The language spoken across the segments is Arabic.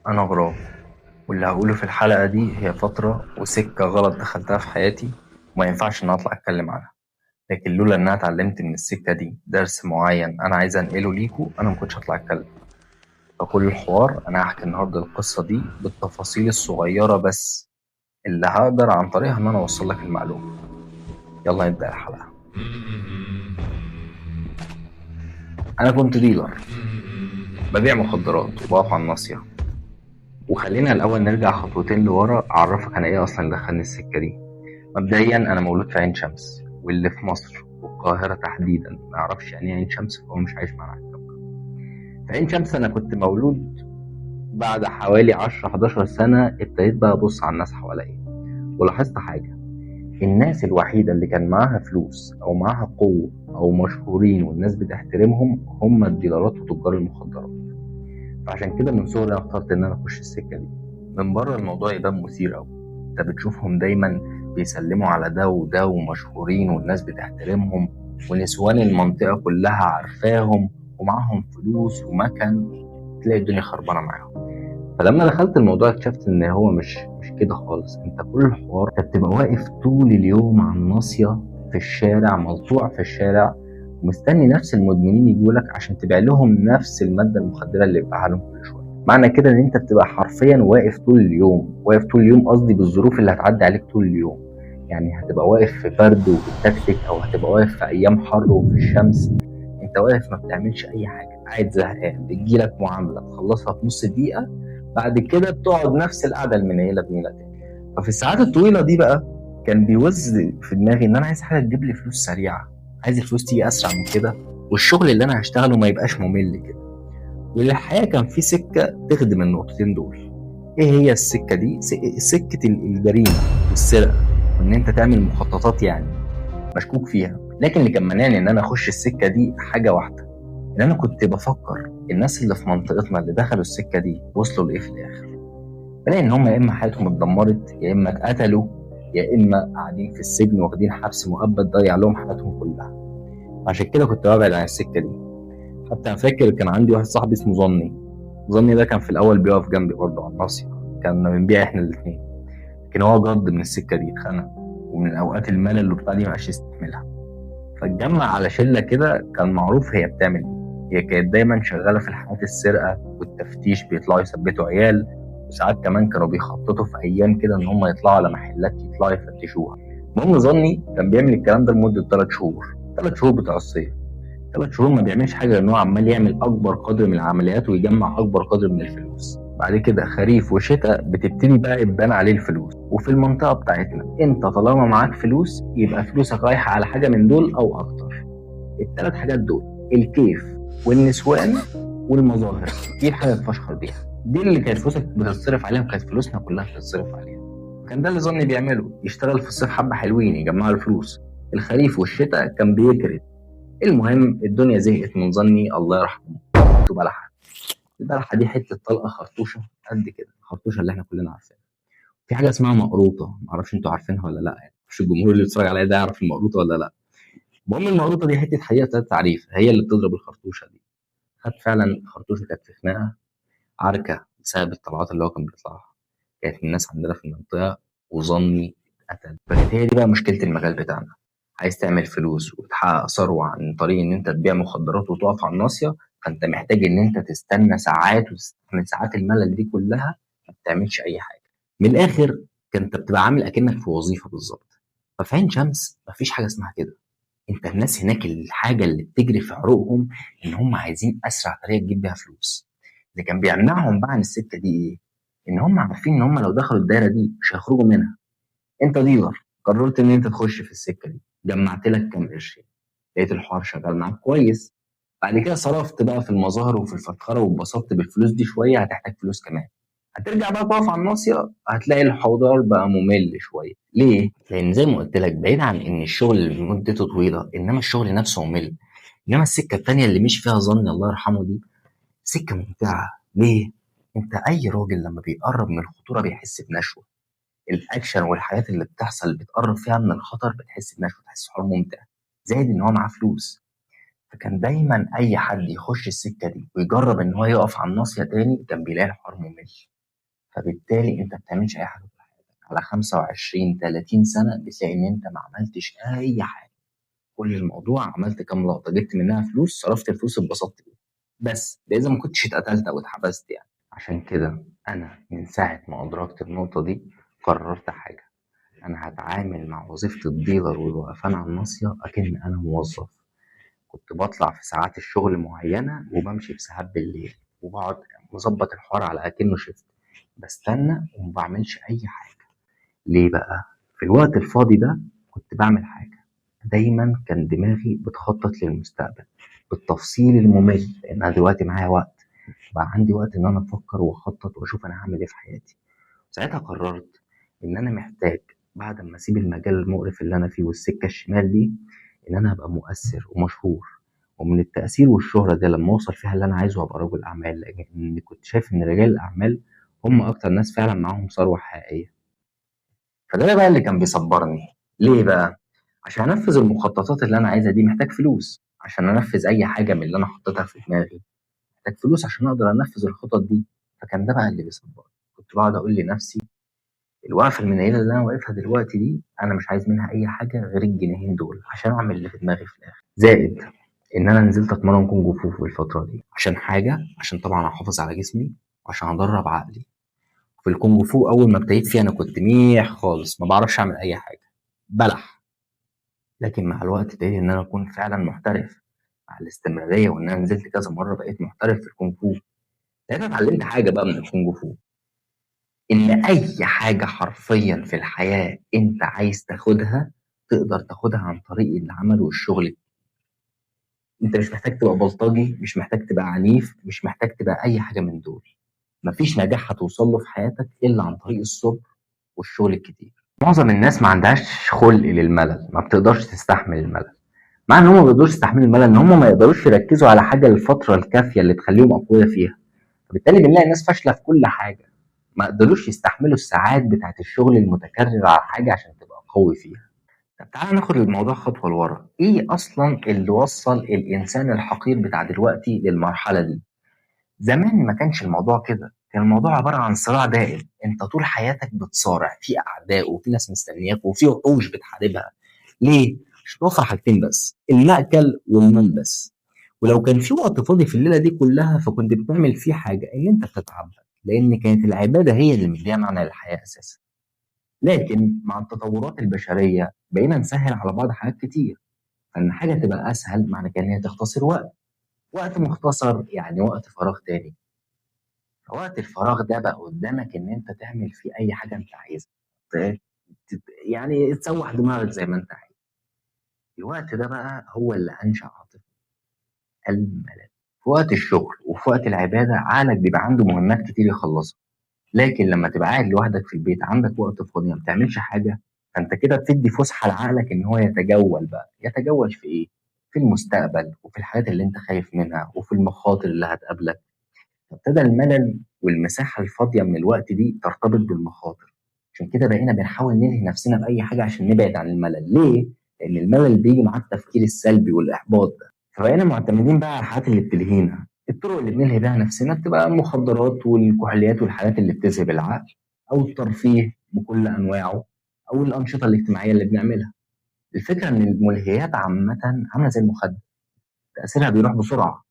أنا غراب، واللي هقوله في الحلقة دي هي فترة وسكة غلط دخلتها في حياتي، وما ينفعش إن أطلع أتكلم عنها. لكن لولا إن أنا اتعلمت من السكة دي درس معين أنا عايز أنقله ليكوا، أنا مكنتش هطلع أتكلم. فكل الحوار أنا هحكي النهاردة القصة دي بالتفاصيل الصغيرة بس اللي هقدر عن طريقها إن أنا أوصل لك المعلومة. يلا نبدأ الحلقة. أنا كنت ديلر، ببيع مخدرات وبقف على الناصية. وخلينا الأول نرجع خطوتين لورا أعرفك أنا إيه أصلا اللي دخلني السكة دي. مبدئيا انا مولود في عين شمس، واللي في مصر والقاهره تحديدا ما يعرفش يعني ايه عين شمس فهو مش عايش معانا على الكوكب. في عين شمس انا كنت مولود. بعد حوالي 10 11 سنه ابتديت بقى ابص على الناس حواليا، ولاحظت حاجه. الناس الوحيده اللي كان معاها فلوس او معاها قوه او مشهورين والناس بتحترمهم هم الديلرات وتجار المخدرات. فعشان كده من صغري انا اخترت ان انا اخش السكه دي. من بره الموضوع يبان مثير قوي، انت بتشوفهم دايما بيسلموا على ده وده ومشهورين والناس بتحترمهم، ونسوان المنطقه كلها عارفاهم ومعاهم فلوس ومكن، تلاقي الدنيا خربانه معاهم. فلما دخلت الموضوع اكتشفت ان هو مش كده خالص. انت كل الحوار انت بتبقى واقف طول اليوم على الناصيه في الشارع، ملطوع في الشارع، ومستني نفس المدمنين يجوا لك عشان تبيع لهم نفس الماده المخدره اللي بيبيعها لهم كل شويه. معنى كده ان انت بتبقى حرفيا واقف طول اليوم، واقف طول اليوم قصدي بالظروف اللي هتعدي عليك طول اليوم. يعني هتبقى واقف في برد وبتكتك، او هتبقى واقف في ايام حر وفي الشمس. انت واقف ما بتعملش اي حاجه، قاعد زهقان، بتجيلك معامله تخلصها في نص دقيقه، بعد كده بتقعد نفس القعده المنيله بنيله تاني. ففي الساعات الطويله دي بقى كان بيوز في دماغي ان انا عايز حاجه تجيب لي فلوس سريعه، عايز الفلوس تيجي اسرع من كده، والشغل اللي انا هشتغله ما يبقاش ممل كده. وللحقيقه كان في سكه تخدم النقطتين دول. ايه هي السكه دي؟ سكه الجريمه والسرقه، وان انت تعمل مخططات يعني مشكوك فيها. لكن اللي كان مانعني ان انا اخش السكه دي حاجه واحده، ان انا كنت بفكر الناس اللي في منطقتنا اللي دخلوا السكه دي وصلوا لايه في الاخر. بلاقي ان هم يا اما حياتهم اتدمرت، يا اما اتقتلوا، يا اما قاعدين في السجن واخدين حبس مؤبد ضيع لهم حياتهم كلها. عشان كده كنت ببعد عن السكه دي. حتى انا فاكر كان عندي واحد صاحبي اسمه ظني. ظني ده كان في الاول بيقف جنبي برضه على الناصيه، كان بنبيع احنا الاثنين. لكن هو جد من السكه دي، اتخنق، ومن اوقات الملل اللي بتاع دي ما بقاش يستحملها. فاتجمع على شله كده كان معروف هي بتعمل ايه. هي كانت دايما شغاله في الحالات السرقه والتفتيش، بيطلعوا يثبتوا عيال، وساعات كمان كانوا بيخططوا في ايام كده ان هم يطلعوا على محلات يطلعوا يفتشوها. المهم ظني كان بيعمل الكلام ده لمده 3 شهور، 3 شهور بتوع الصيف. 3 شهور ما بيعملش حاجه غير ان هو عمال يعمل اكبر قدر من العمليات ويجمع اكبر قدر من الفلوس. بعد كده خريف وشتاء بتبتدي بقى يبان عليه الفلوس. وفي المنطقه بتاعتنا انت طالما معاك فلوس يبقى فلوسك رايحه على حاجه من دول او اكتر. الثلاث حاجات دول الكيف والنسوان والمظاهر، دي الحاجه اللي تفشخر بيها، دي اللي كانت فلوسك بتتصرف عليها وكانت فلوسنا كلها بتتصرف عليها. كان ده اللي ظني بيعمله، يشتغل في الصيف حبه حلوين يجمعوا الفلوس، الخريف والشتاء كان بيكرد. المهم الدنيا زهقت من ظني، الله يرحمه. بلحة. البلحة دي حتة طلقة خرطوشة قد كده، الخرطوشة اللي احنا كلنا عارفينها. في حاجة اسمها مقروطة، معرفش انتوا عارفينها ولا لا، يعني مش الجمهور اللي بيتفرج عليا ده يعرف المقروطة ولا لا. المهم المقروطة دي حتة حقيقة ذات تعريف، هي اللي بتضرب الخرطوشة دي. خد فعلا خرطوشة، كانت في خناقة، عركة بسبب الطلعات اللي هو كان بيطلعها. كانت الناس عندنا في المنطقة وظني اتقتل. فكانت هي دي بقى مشكلة المجال بتاعنا. عايز تعمل فلوس وتحقق ثروة عن طريق إن أنت تبيع مخدرات وتقف على الناصية، فأنت محتاج إن أنت تستنى ساعات وتستنى ساعات الملل دي كلها ما بتعملش أي حاجة. من الآخر كنت بتبقى عامل أكنك في وظيفة بالظبط. ففي عين شمس مفيش حاجة اسمها كده. أنت الناس هناك الحاجة اللي بتجري في عروقهم إن هم عايزين أسرع طريقة تجيب بيها فلوس. اللي كان بيمنعهم بقى عن السكة دي إيه؟ إن هم عارفين إن هم لو دخلوا الدايرة دي مش هيخرجوا منها. انت ديلر، قررت ان انت تخش في السكه دي، جمعت لك كام قرش، لقيت الحوار شغال معاك كويس. بعد كده صرفت بقى في المظاهر وفي الفخره واتبسطت بالفلوس دي شويه، هتحتاج فلوس كمان. هترجع بقى تقف على الناصيه، هتلاقي الحوار بقى ممل شويه. ليه؟ لان زي ما قلت لك بعيد عن ان الشغل مدته طويله، انما الشغل نفسه ممل. انما السكه التانيه اللي مش فيها ظن الله يرحمه دي سكه ممتعه. ليه؟ انت اي راجل لما بيقرب من الخطوره بيحس بنشوه. الاكشن والحاجات اللي بتحصل بتقرب فيها من الخطر بتحس بنشوة، بتحس حوار ممتع، زائد ان هو معاه فلوس. فكان دايما اي حد يخش السكه دي ويجرب ان هو يقف على الناصيه تاني كان بيلاقي الحوار ممل. فبالتالي انت بتعملش اي حاجه في حياتك. على 25 30 سنه بتلاقي ان انت ما عملتش اي حاجه. كل الموضوع عملت كام لقطه، جبت منها فلوس، صرفت الفلوس، اتبسطت بيها، بس ده اذا ما كنتش اتقتلت او اتحبست يعني. عشان كده انا من ساعه ما ادركت النقطه دي قررت حاجه: انا هتعامل مع وظيفه الديلر والوقفان على الناصيه اكن انا موظف. كنت بطلع في ساعات الشغل معينه وبمشي في ساعات بالليل، وبقعد مظبط الحوار على اكنه شفت، بستنى وما بعملش اي حاجه. ليه بقى؟ في الوقت الفاضي ده كنت بعمل حاجه. دايما كان دماغي بتخطط للمستقبل بالتفصيل الممل، لان انا دلوقتي معايا وقت، بقى عندي وقت ان انا افكر واخطط واشوف انا هعمل ايه في حياتي. ساعتها قررت ان انا محتاج بعد ما اسيب المجال المقرف اللي انا فيه والسكه الشمال دي، ان انا ابقى مؤثر ومشهور. ومن التأثير والشهرة ده لما اوصل فيها اللي انا عايزه ابقى رجل اعمال، لان كنت شايف ان رجال الاعمال هم اكتر ناس فعلا معاهم ثروة حقيقية. فده بقى اللي كان بيصبرني. ليه بقى؟ عشان انفذ المخططات اللي انا عايزها دي محتاج فلوس. عشان انفذ اي حاجة من اللي انا حطيتها في دماغي محتاج فلوس عشان اقدر انفذ الخطط دي. فكان ده بقى اللي بيصبرني. كنت بقعد اقول لنفسي: الوقفة المنيلة اللي أنا واقفها دلوقتي دي أنا مش عايز منها أي حاجة غير الجنيهين دول عشان أعمل اللي في دماغي في الآخر. زائد إن أنا نزلت أتمرن كونج فو في الفترة دي عشان حاجة، عشان طبعا أحافظ على جسمي وعشان أدرب عقلي. في الكونج فو أول ما ابتديت فيه أنا كنت ميح خالص، ما بعرفش أعمل أي حاجة، بلح. لكن مع الوقت ابتديت إن أنا أكون فعلا محترف. مع الاستمرارية وإن أنا نزلت كذا مرة بقيت محترف في الكونج فو. ساعتها اتعلمت حاجة بقى من الكونج فو: إن أي حاجة حرفيًا في الحياة أنت عايز تاخدها، تقدر تاخدها عن طريق العمل والشغل. أنت مش محتاج تبقى بلطجي، مش محتاج تبقى عنيف، مش محتاج تبقى أي حاجة من دول. مفيش نجاح هتوصل له في حياتك إلا عن طريق الصبر والشغل الكتير. معظم الناس ما عندهاش خلق للملل، ما بتقدرش تستحمل الملل. مع ان هم ما بيقدروش يستحملوا الملل ان هم ما يقدروش يركزوا على حاجه الفتره الكافيه اللي تخليهم اقوياء فيها. فبالتالي بنلاقي ناس فاشله في كل حاجه، ما قدروش يستحملوا الساعات بتاعت الشغل المتكرر على حاجة عشان تبقى قوي فيها. طب تعالى ناخد الموضوع خطوة لورا. ايه اصلا اللي وصل الانسان الحقير بتاع دلوقتي للمرحلة دي؟ زمان ما كانش الموضوع كده، كان الموضوع عبارة عن صراع دائم. انت طول حياتك بتصارع في اعداء وفي ناس مستنياك وفي وحوش بتحاربها. ليه؟ عشان توفر حاجتين بس: المأكل والملبس. ولو كان في وقت فاضي في الليلة دي كلها فكنت بتعمل فيه حاجة ان انت تتعبد، لان كانت العبادة هي اللي مديها معنى للحياة اساسا. لكن مع التطورات البشرية بقينا نسهل على بعض حاجات كتير. فان حاجة تبقى اسهل معنى كده ان هي تختصر وقت. وقت مختصر يعني وقت فراغ تاني. فوقت الفراغ ده بقى قدامك ان انت تعمل فيه اي حاجة انت عايزها. يعني تسوح دماغك زي ما انت عايز. الوقت ده بقى هو اللي انشأ عاطفة الملل. في وقت الشغل وفي وقت العبادة عقلك بيبقى عنده مهمات كتير يخلصها. لكن لما تبقى قاعد لوحدك في البيت عندك وقت فاضي ما بتعملش حاجة، فانت كده بتدي فسحة لعقلك ان هو يتجول. بقى يتجول في ايه؟ في المستقبل وفي الحاجات اللي انت خايف منها وفي المخاطر اللي هتقابلك. فابتدى الملل والمساحة الفاضية من الوقت دي ترتبط بالمخاطر. عشان كده بقينا بنحاول نلهي نفسنا بأي حاجة عشان نبعد عن الملل. ليه؟ لأن الملل بيجي مع التفكير السلبي والإحباط ده. فبقينا معتمدين بقى على الحاجات اللي بتلهينا. الطرق اللي بنلهي بيها نفسنا بتبقى المخدرات والكحوليات والحاجات اللي بتذهب العقل، أو الترفيه بكل أنواعه، أو الأنشطة الاجتماعية اللي بنعملها. الفكرة إن الملهيات عامة عاملة زي المخدر، تأثيرها بيروح بسرعة.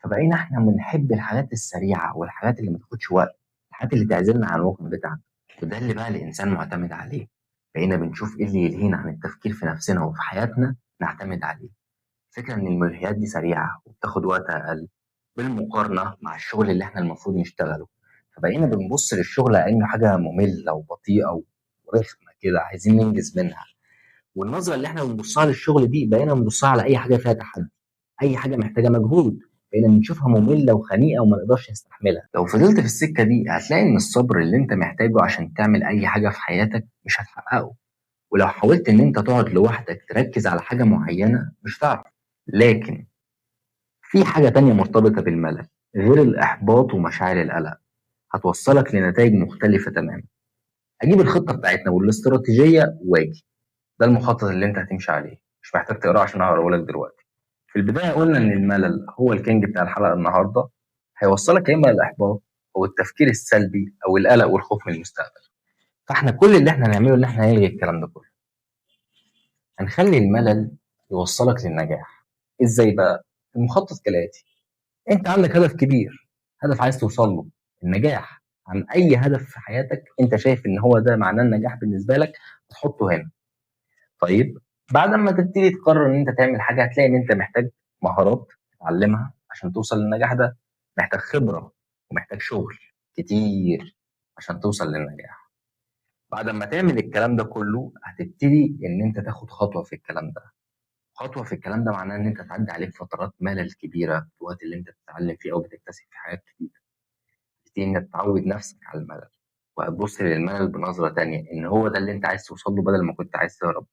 فبقينا احنا بنحب الحاجات السريعة والحاجات اللي ما تاخدش وقت، الحاجات اللي تعزلنا عن الواقع بتاعنا. وده اللي بقى الإنسان معتمد عليه. بقينا بنشوف إيه اللي يلهينا عن التفكير في نفسنا وفي حياتنا نعتمد عليه. الفكرة إن الملهيات دي سريعة وبتاخد وقت أقل بالمقارنة مع الشغل اللي إحنا المفروض نشتغله. فبقينا بنبص للشغل على إنه حاجة مملة وبطيئة ورخمة كده عايزين ننجز منها. والنظرة اللي إحنا بنبصها للشغل دي بقينا بنبصها على أي حاجة فيها تحدي، أي حاجة محتاجة مجهود، بقينا بنشوفها مملة وخنيقة وما نقدرش نستحملها. لو فضلت في السكة دي هتلاقي إن الصبر اللي أنت محتاجه عشان تعمل أي حاجة في حياتك مش هتحققه. ولو حاولت إن أنت تقعد لوحدك تركز على حاجة معينة مش هتعرف. لكن في حاجة تانية مرتبطة بالملل غير الإحباط ومشاعر القلق، هتوصلك لنتائج مختلفة تماما. أجيب الخطة بتاعتنا والاستراتيجية واجي. ده المخطط اللي أنت هتمشي عليه، مش محتاج تقراه عشان أقراه لك دلوقتي. في البداية قلنا إن الملل هو الكينج بتاع الحلقة النهاردة. هيوصلك يا إما للإحباط او التفكير السلبي او القلق والخوف من المستقبل. فاحنا كل اللي احنا هنعمله ان احنا هنلغي الكلام ده كله. هنخلي الملل يوصلك للنجاح. ازاي بقى؟ المخطط كالاتي: انت عندك هدف كبير، هدف عايز توصل له، النجاح عن اي هدف في حياتك انت شايف ان هو ده معناه النجاح بالنسبه لك، تحطه هنا. طيب، بعد ما تبتدي تقرر ان انت تعمل حاجه هتلاقي ان انت محتاج مهارات تتعلمها عشان توصل للنجاح ده، محتاج خبره ومحتاج شغل كتير عشان توصل للنجاح. بعد ما تعمل الكلام ده كله هتبتدي ان انت تاخد خطوه في الكلام ده. خطوه في الكلام ده معناه ان انت تعدي عليك فترات ملل كبيره في الوقت اللي انت بتتعلم فيه او بتكتسب فيه حاجات كتير. تبتدي انك تعود نفسك على الملل، وهتبص للملل بنظره تانية ان هو ده اللي انت عايز توصل له بدل ما كنت عايز تهرب.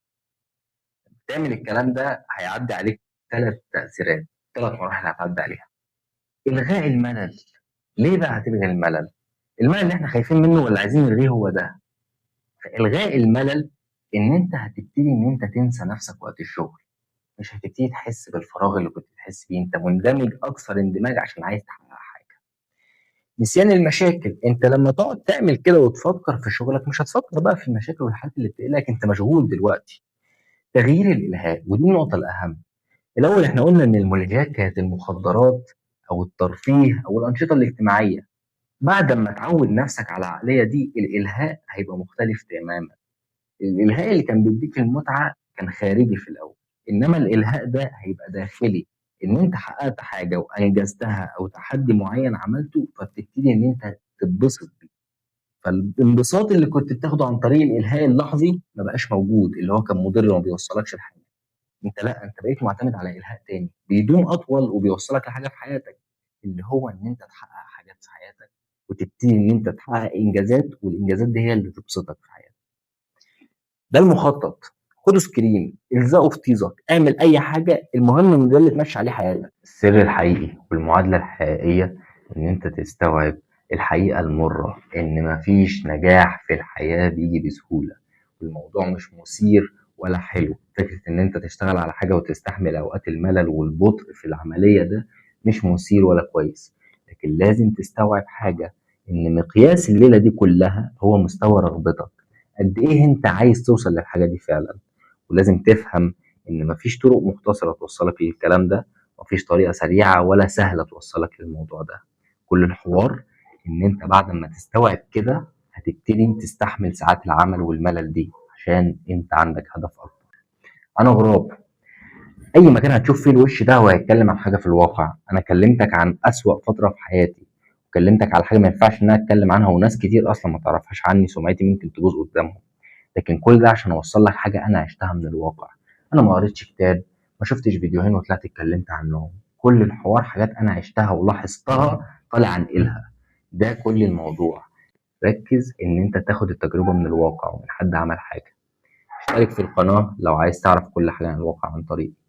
تعمل الكلام ده هيعدي عليك 3 تأثيرات، 3 مراحل هتعدي عليها. إلغاء الملل. ليه بقى هتلغي الملل؟ الملل اللي احنا خايفين منه واللي عايزين نلغيه هو ده. فإلغاء الملل إن أنت هتبتدي إن أنت تنسى نفسك وقت الشغل، مش هتبتدي تحس بالفراغ اللي كنت بتحس بيه، أنت مندمج أكثر اندماج عشان عايز تحقق حاجة. نسيان المشاكل، أنت لما تقعد تعمل كده وتفكر في شغلك مش هتفكر بقى في المشاكل والحاجات اللي بتقلقك، أنت مشغول دلوقتي. تغيير الإلهاء، ودي النقطة الأهم. الأول إحنا قلنا إن الملهيات كانت المخدرات أو الترفيه أو الأنشطة الاجتماعية. بعد ما تعود نفسك على العقلية دي الإلهاء هيبقى مختلف تماما. الإلهاء اللي كان بيديك المتعة كان خارجي في الأول، إنما الإلهاء ده هيبقى داخلي، إن أنت حققت حاجة وأنجزتها أو تحدي معين عملته فبتبتدي إن أنت تتبسط بيه. فالانبساط اللي كنت بتاخده عن طريق الإلهاء اللحظي ما بقاش موجود، اللي هو كان مضر وما بيوصلكش لحاجة. انت لا، انت بقيت معتمد على الهاء تاني بيدوم اطول وبيوصلك لحاجه في حياتك، اللي هو ان انت تحقق حاجات في حياتك وتبتدي ان انت تحقق انجازات، والانجازات دي هي اللي تبسطك في حياتك. ده المخطط. خده سكرين، الزقه في طيزك، اعمل اي حاجه، المهم ان ده اللي تمشي عليه حياتك. السر الحقيقي والمعادله الحقيقيه ان انت تستوعب الحقيقه المره ان مفيش نجاح في الحياه بيجي بسهوله، والموضوع مش مثير ولا حلو. فكره ان انت تشتغل على حاجه وتستحمل اوقات الملل والبطء في العمليه ده مش مثير ولا كويس. لكن لازم تستوعب حاجه، ان مقياس الليله دي كلها هو مستوى رغبتك، قد ايه انت عايز توصل للحاجه دي فعلا. ولازم تفهم ان مفيش طرق مختصره توصلك للكلام ده، مفيش طريقه سريعه ولا سهله توصلك للموضوع ده. كل الحوار ان انت بعد ما تستوعب كده هتبتدي تستحمل ساعات العمل والملل دي عشان انت عندك هدف اكبر. انا غراب، اي مكان هتشوف فيه الوش ده هو هيتكلم عن حاجه في الواقع. انا كلمتك عن اسوأ فتره في حياتي، وكلمتك على حاجه ما ينفعش ان انا اتكلم عنها، وناس كتير اصلا ما تعرفهاش عني، سمعتي ممكن تبوظ قدامهم. لكن كل ده عشان اوصل لك حاجه انا عشتها من الواقع. انا ما قريتش كتاب، ما شفتش فيديوهين وطلعت اتكلمت عنهم. كل الحوار حاجات انا عشتها ولاحظتها طالع انقلها. ده كل الموضوع. ركز ان انت تاخد التجربه من الواقع ومن حد عمل حاجه. اشترك في القناه لو عايز تعرف كل حاجه عن الواقع عن طريقي.